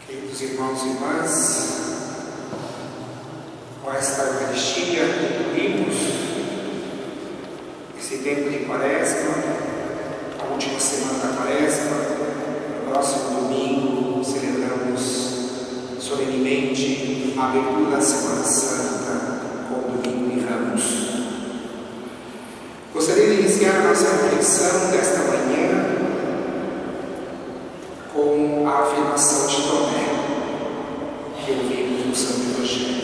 Queridos irmãos e irmãs, com esta Eucaristia concluímos esse tempo de Quaresma, a última semana da Quaresma. No próximo domingo celebramos solenemente a abertura da Semana Santa com o Domingo de Ramos. Gostaria de iniciar a nossa reflexão desta manhã com a afirmação de Tomé, que ouvimos no Santo Evangelho.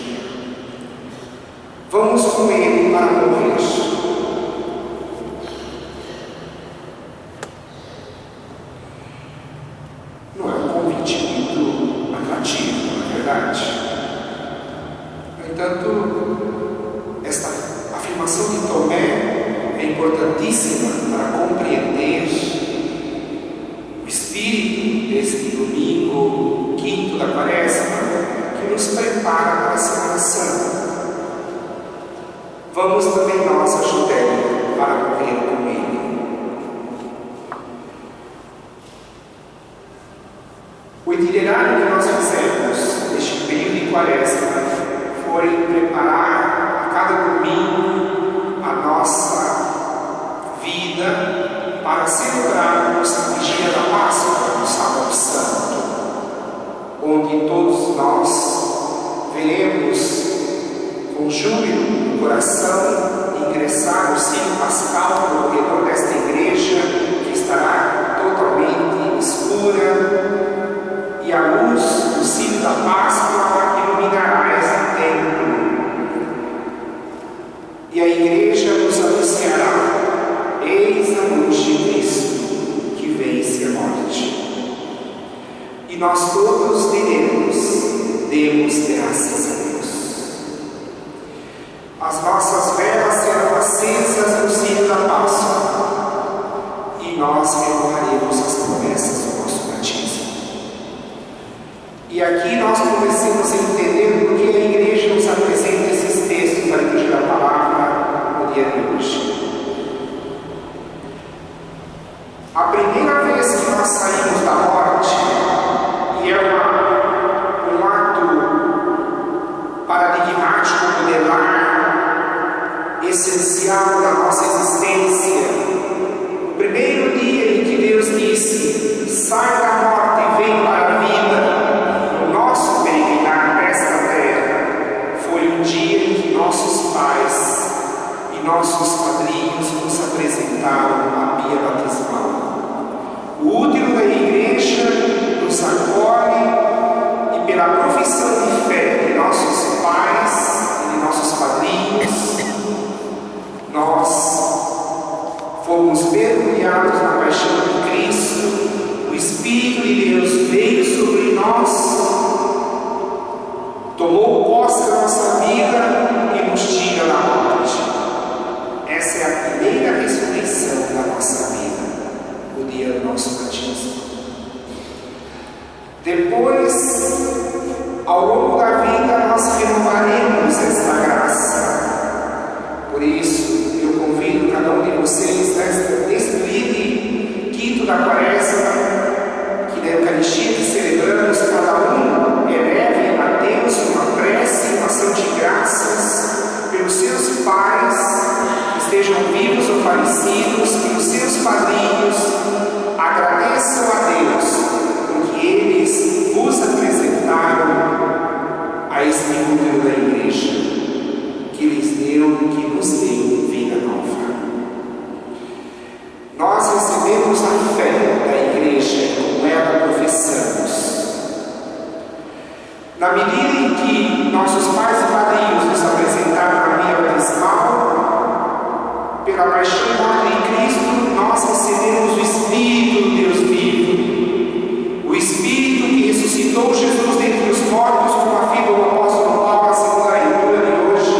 Vamos com ele para morrer. Não é um convite muito atrativo, na verdade. No entanto, esta afirmação de Tomé é importantíssima para compreender o espírito deste domingo quinto da Quaresma, que nos prepara para a Semana Santa. Vamos também nós ajudar para morrer com ele. O itinerário que nós fizemos neste período de Quaresma foi preparar a cada domingo a nossa vida para celebrarmos a vigília da Páscoa, no Sábado Santo, onde todos nós veremos com júbilo no coração ingressar no sino pascal no corredor desta igreja, que estará totalmente escura, e a luz do sino da Páscoa iluminará este templo. E a igreja nos anunciará: eis a luz de Cristo que vence a morte. E nós todos diremos: demos graças a Deus. As nossas velas serão acesas no sino da Páscoa, e nós recorreremos as promessas do nosso batismo. E aqui nós começamos a entender por que a igreja nos apresenta esses textos da liturgia da palavra no dia de hoje. A primeira vez que nós saímos da morte, e é um ato paradigmático, modelar, essencial da nossa existência, o primeiro dia em que Deus disse: sai da morte e vem para a vida, no nosso peregrinar nesta terra, foi um dia em que nossos pais e nossos padrinhos nos apresentaram a pia batismal. O útero da igreja nos acolhe, e pela profissão de fé de nossos pais e de nossos padrinhos, nós fomos mergulhados na paixão de Cristo. O Espírito de Deus veio sobre nós, tomou posse da nossa vida e nos tira da morte. Essa é a primeira ressurreição da nossa vida, o dia do nosso batismo. Depois, ao longo da vida, nós renovaremos esta graça. Por isso, eu convido cada um de vocês, neste dia quinto da Quaresma, que na Eucaristia que celebramos, cada um eleve a Deus uma prece, uma ação de graças pelos seus pais, que estejam vivos ou falecidos, pelos seus padrinhos. Agradeçam a Deus, porque eles vos apresentaram a este útero da igreja, que lhes deu, que nos deu vida nova. Nós recebemos a fé da igreja, como ela professamos. Na medida em que nossos pais e padrinhos nos apresentaram a via batismal, pela paixão e morte de Cristo, nós recebemos o Espírito do Deus vivo, o Espírito que ressuscitou Jesus dentre os mortos, como afirma o apóstolo Paulo na segunda leitura de hoje.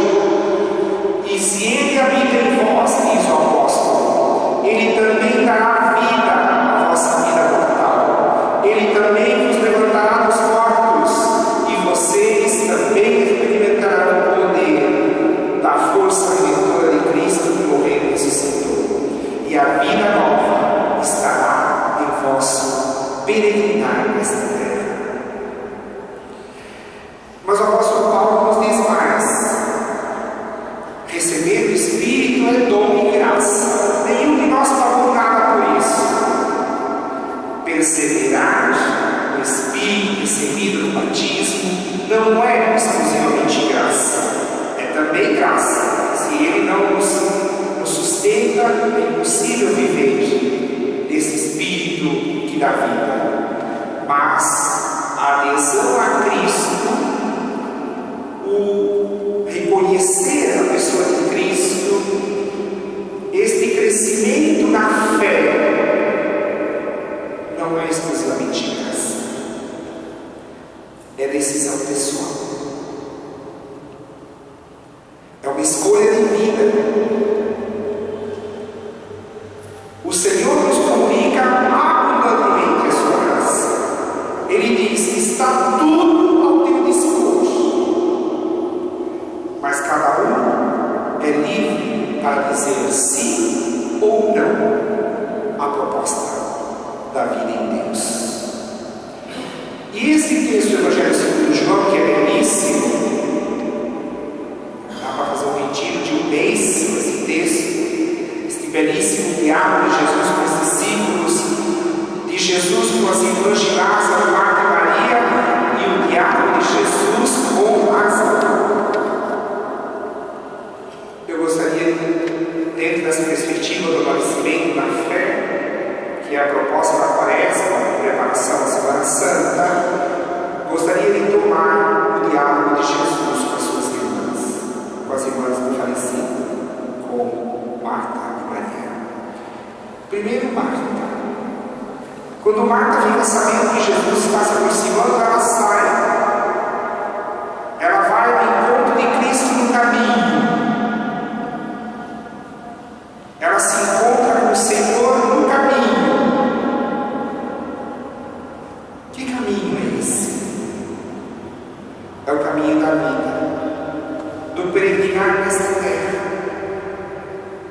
E se ele habita em vós, diz o apóstolo, ele também dará vida à vossa vida mortal. Ele também vos levantará dos mortos, e vocês também experimentarão o poder da força redentora de Cristo que morreu e ressuscitou. E a vida nova estará em vós. aqui recebido no batismo não é exclusivamente graça, é também graça. Se Ele não nos sustenta, é impossível viver desse Espírito que dá vida. Mas a adesão a Cristo, o reconhecer a pessoa de Cristo, este crescimento na fé, não é exclusivamente graça, é decisão pessoal, é uma escolha de vida. O Senhor nos comunica abundantemente a sua graça. Ele diz que está tudo ao teu dispor, mas cada um é livre para dizer sim ou não à proposta da vida em Deus. E esse texto do Evangelho segundo João, que é belíssimo, dá para fazer um retiro de um mês com esse texto, este belíssimo diálogo de Jesus com os discípulos, de Jesus com as irmãs de Lázaro, Marta e Maria, e o diálogo de Jesus com Lázaro. Eu gostaria, dentro dessa perspectiva do nascimento na fé, que é a proposta da Quaresma, a preparação da Semana Santa, gostaria de tomar o diálogo de Jesus com as suas irmãs, com as irmãs do falecido, com Marta e Maria. Primeiro, Marta. Quando Marta fica sabendo que Jesus está se aproximando, ela sai. Ela vai ao encontro de Cristo no caminho. Ela se encontra com o Senhor no caminho. Que caminho é esse? É o caminho da vida, do peregrinar nesta terra.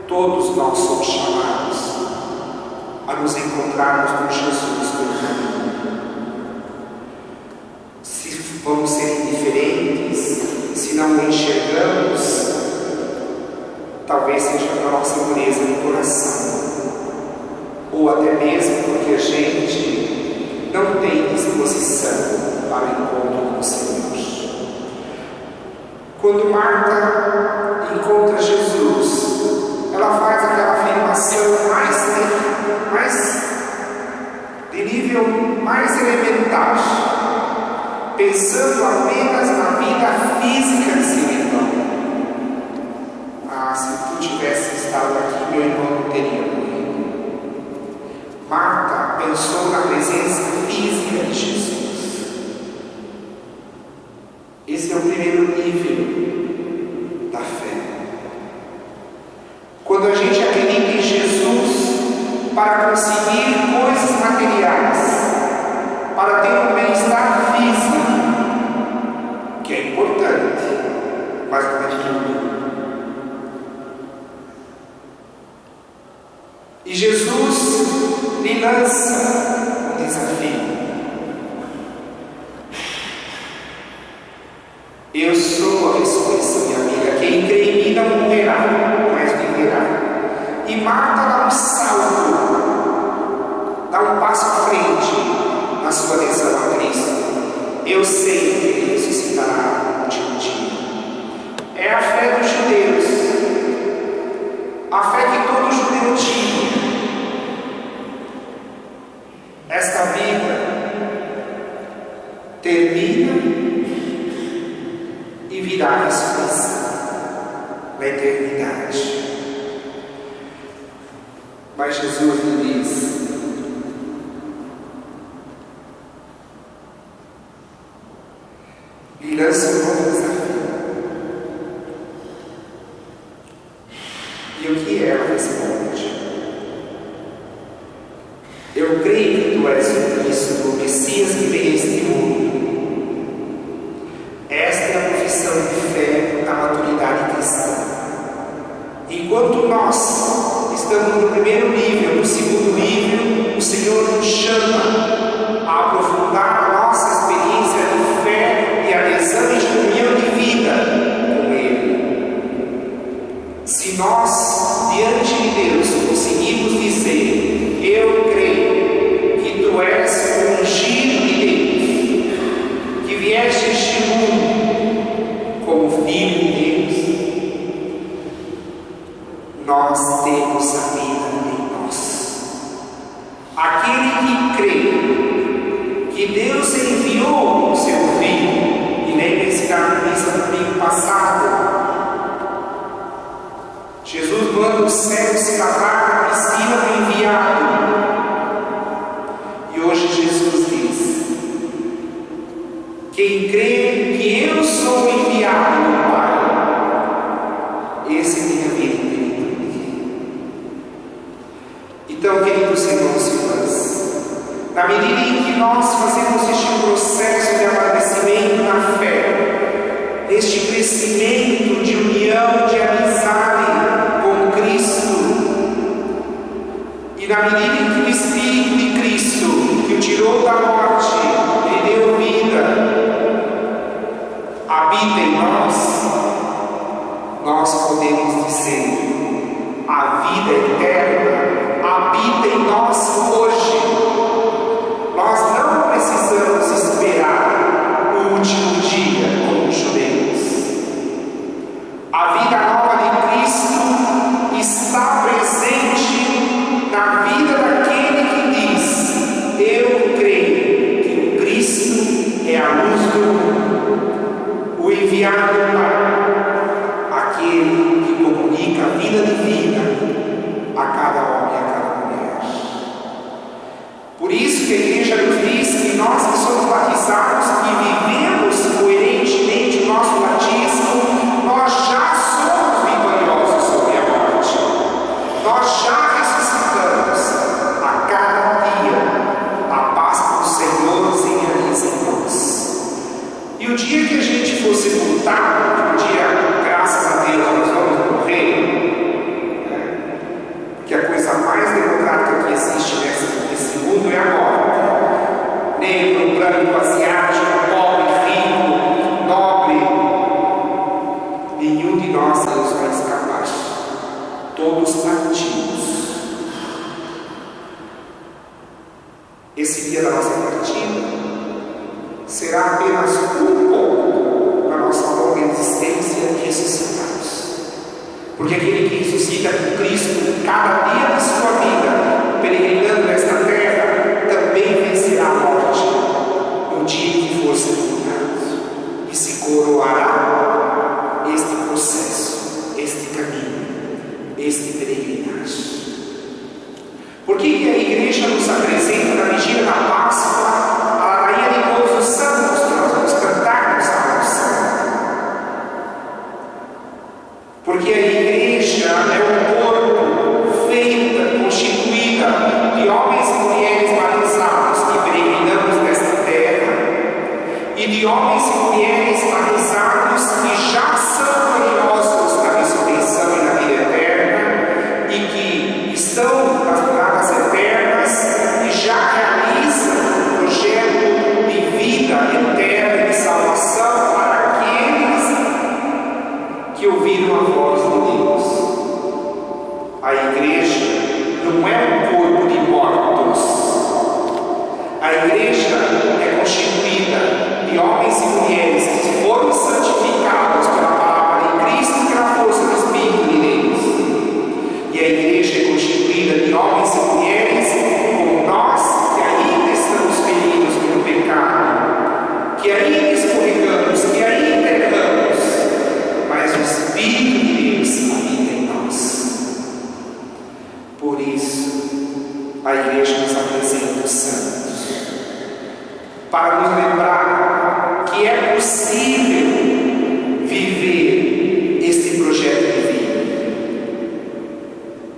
Todos nós somos chamados a nos encontrarmos com Jesus pelo caminho. Se vamos ser indiferentes, se não o enxergamos, talvez seja a nossa dureza no coração, ou até mesmo porque a gente não tem disposição para o encontro com o Senhor. Quando Marta encontra Jesus, ela faz aquela afirmação mais de nível mais elementar, pensando apenas na vida física de seu irmão. Ah, se tu tivesse estado aqui, meu irmão não teria morrido. Marta pensou na presença física de Jesus. Esse é o primeiro nível da fé. Quando a gente acredita em Jesus para conseguir coisas materiais, para ter um bem-estar físico, que é importante, mas não é tudo. E Jesus lhe lança um desafio. Eu sou a ressurreição e a vida. Quem crê em mim não morrerá, mas viverá. E Marta dá um salto, dá um passo à frente na sua adesão a Cristo. Eu sei que Ele ressuscitará no último dia. É a fé dos judeus, a fé que todo judeu tinha. Esta vida termina e virá a ressurreição na eternidade. Mas Jesus lhe diz: lhe lança um novo desafio. E o que ela responde? Eu creio que tu és o Cristo, o Messias que vem a este mundo. Esta é a profissão de fé da maturidade cristã. Enquanto nós estamos no primeiro nível, no segundo nível, o Senhor nos chama a aprofundar a nossa experiência de fé e adesão e comunhão de vida com Ele. Se nós, diante de Deus, conseguimos dizer: eu creio que tu és o ungido de que Deus enviou o seu Filho. E lembre-se da missa do domingo passado. Jesus manda o céu se lavar na piscina do enviado. E hoje Jesus diz: quem crê que eu sou enviado do Pai, esse é minha vida. Então, queridos irmãos e irmãs, na medida em que nós fazemos este processo de amadurecimento na fé, este crescimento de união, de amizade com Cristo, e na medida em que o Espírito de Cristo, que o tirou da morte, lhe deu vida, habita em nós, nós podemos dizer: a vida eterna habita em nós hoje. Nós não precisamos esperar o último dia como os judeus. A vida nova de Cristo está presente na vida daquele que diz: eu creio que o Cristo é a luz do mundo, o enviado do Pai, aquele que comunica a vida divina a cada homem e a cada mulher. Por isso que a igreja nos diz que nós que somos batizados e vivemos coerentemente o nosso batismo, nós já somos vitoriosos sobre a morte. Nós já ressuscitamos. A cada dia a paz do Senhor se realiza em nós. E o dia que a gente for sepultado, o dia, graças a Deus, nós vamos morrer, que a coisa mais democrática que existe nesse mundo é a morte. Negro, branco, asiático, pobre, rico, nobre, nenhum de nós Deus vai escapar. Todos partimos. Esse dia da nossa partida será apenas um pouco da nossa longa existência ressuscitados. Porque aquele que ressuscita com Cristo cada dia de sua vida, peregrinando nesta terra, também vencerá a morte no dia que for sepultado, e se coroará este processo, este caminho, este peregrinagem. Por que a igreja nos apresenta na vigília da Páscoa a rainha de todos os santos, que nós vamos cantar no Salmo Santo? Porque a igreja é um corpo feita, constituída de homens e mulheres batizados que peregrinamos nesta terra, e de homens e mulheres batizados que já são gloriosos na ressurreição e na vida eterna, e que estão nas moradas eternas e já realizam o projeto de vida eterna e de salvação para aqueles que ouviram a voz de Deus. A igreja não é um corpo de mortos. A igreja é constituída de homens e mulheres que foram santificados pela palavra de Cristo e pela força do Espírito de Deus. E a igreja é constituída de homens e mulheres como nós, que ainda estamos feridos pelo pecado, que ainda escorregamos, que ainda erramos, mas o Espírito de Deus habita em nós. Por isso, a igreja nos apresenta os santos, para nos lembrar que é possível viver este projeto de vida.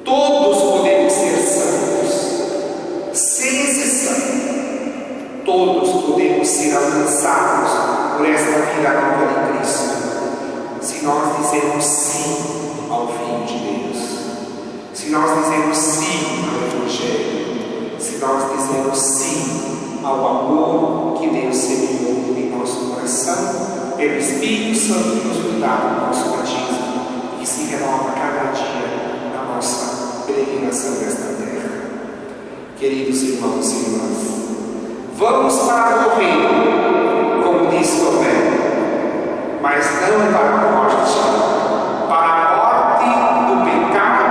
Todos podemos ser santos, sem exceção. Todos podemos ser alcançados por esta vida nova de Cristo, se nós dizemos sim ao Filho de Deus, se nós dizemos sim ao Evangelho, se nós dizemos sim ao amor que Deus semeou em nosso coração, pelo Espírito Santo que nos dá no nosso batismo, que se renova cada dia na nossa peregrinação desta terra. Queridos irmãos e irmãs, vamos para o reino, como diz Tomé, mas não para a morte, para a morte do pecado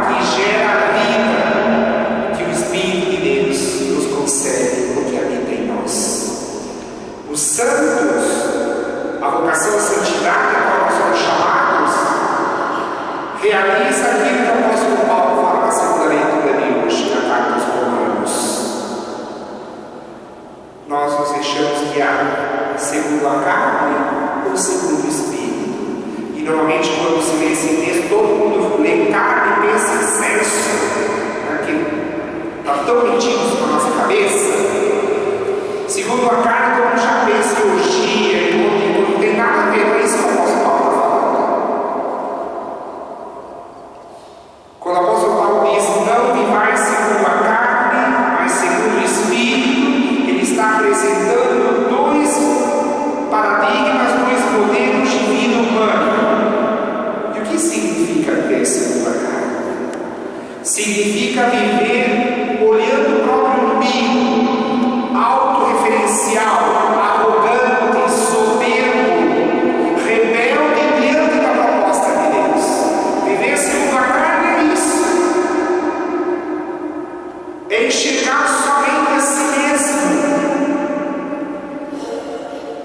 que gera a vida que o Espírito de Deus nos concede, porque habita em nós. santos, a vocação à santidade a qual nós somos chamados, realiza aquilo que o apóstolo Paulo fala na segunda leitura de hoje, na carta aos Romanos. Nós nos deixamos guiar segundo a carne ou segundo o Espírito. E normalmente quando se lê esse texto, todo mundo lê carne e pensa em sexo, naquilo está tão metido na nossa cabeça. Segundo a carne, todo mundo já pensa em orgia, não tem nada a ver com isso que o apóstolo Paulo está falando. Quando o apóstolo Paulo diz, não vivais segundo a carne, mas segundo o Espírito, ele está apresentando dois paradigmas, dois modelos de vida humana. E o que significa ter segundo a carne? Significa viver olhando o próprio umbigo, autorreferencial, arrogante, soberbo, rebelde diante da proposta de Deus. Viver segundo a carne é isso. É enxergar somente a si mesmo.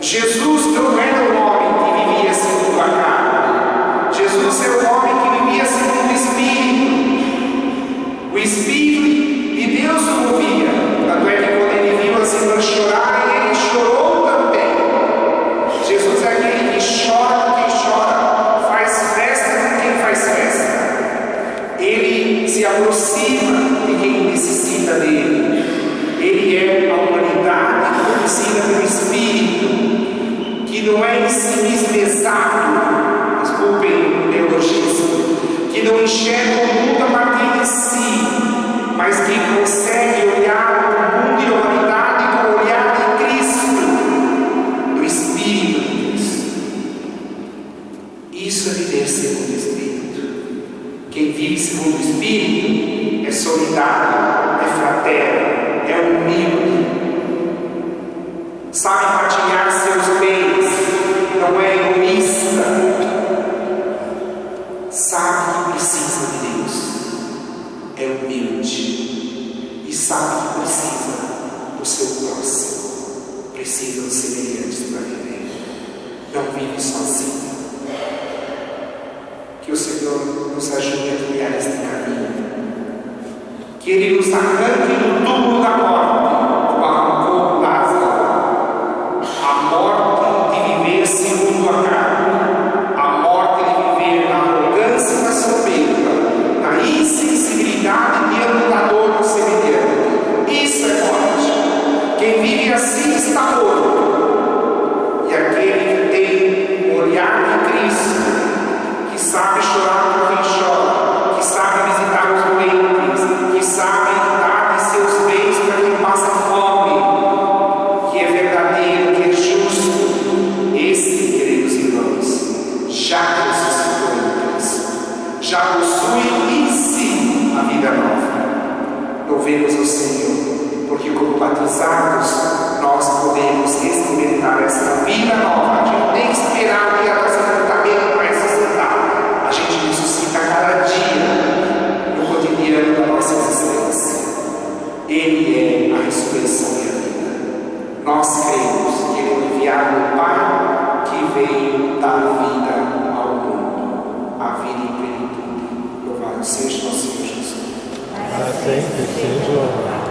Jesus não era um homem que vivia segundo a carne. Jesus é um homem que vivia segundo o Espírito. O Espírito de Deus o movia. Tanto é que quando ele viu as irmãs chorarem, ele chorou também. Jesus é aquele que chora com quem chora, faz festa com quem faz festa. Ele se aproxima de quem necessita dele. Ele é a humanidade conduzida pelo Espírito, que não é em si mesmo exato, desculpem o neologismo, que não enxerga o mundo a partir de si, mas que consegue olhar o mundo e a humanidade com o olhar de Cristo, do Espírito de Deus. Isso é viver segundo o Espírito. Quem vive segundo o Espírito é solidário, é fraterno, é humilde, sabe partilhar seus bens, não é egoísta, sabe que precisa de Deus, é humilde e sabe que precisa do seu próximo, precisa dos semelhantes para viver, não vive sozinho. Que o Senhor nos ajude a trilhar este caminho, que Ele nos arranque do túmulo da morte, como arrancou Lázaro, a morte de viver segundo a carne, a morte de viver na arrogância e na soberba, na insensibilidade diante da dor do semelhante. Isso é morte. Quem vive assim está morto. E aquele que tem o olhar de Cristo, que sabe chorar por quem chora, que sabe visitar os doentes, que sabe dar de seus bens para quem passa fome, que é verdadeiro, que é justo, esse, queridos irmãos, já ressuscitou em Cristo, já possui em si a vida nova. Louvemos o Senhor, porque como batizados nós podemos experimentar essa vida nova. A gente tem que esperar o dia do sepultamento para ressuscitar. A gente ressuscita a cada dia no cotidiano da nossa existência. Ele é a ressurreição e a vida. Nós cremos que Ele é o enviado do Pai que veio dar vida ao mundo, a vida em plenitude. Louvado seja nosso Senhor Jesus. Para sempre seja louvado.